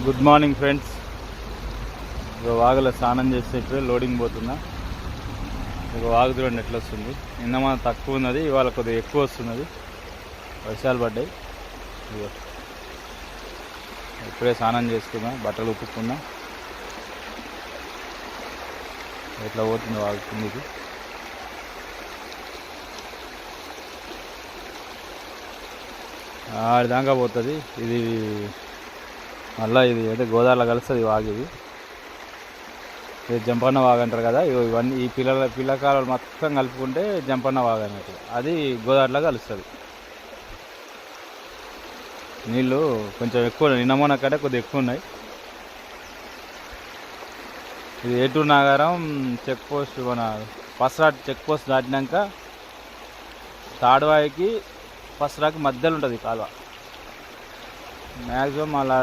Good morning friends. వాగులో స్నానం చేస్తే ఇప్పుడే లోడింగ్ పోతున్నా. ఇక వాగు చూడండి ఎట్లా వస్తుంది. నిన్న మన తక్కువ ఉన్నది, ఇవాళ కొద్దిగా ఎక్కువ వస్తున్నది. వర్షాలు పడ్డాయి. ఇప్పుడే స్నానం చేసుకున్నా, బట్టలు ఉతుక్కున్నా. ఎట్లా పోతుంది వాగు కిందికి. ఆడిదాకా పోతుంది. ఇది మళ్ళీ ఇది అయితే గోదావరిలో కలుస్తుంది వాగు. ఇది జంపన్న వాగు అంటారు కదా. ఇవన్నీ ఈ పిల్లకాలు మొత్తం కలుపుకుంటే జంపన్న వాగు అన్నట్టు. అది గోదావరిలో కలుస్తుంది. నీళ్ళు కొంచెం ఎక్కువ, నిన్న మొన్న కంటే కొద్దిగా ఎక్కువ ఉన్నాయి. ఇది ఏటూరు నాగారం చెక్ పోస్ట్, మన పసరాట్ చెక్ పోస్ట్ దాటినాక తాడువాయికి పసరాకి మధ్యలో ఉంటుంది కాలువ. మ్యాక్సిమం అలా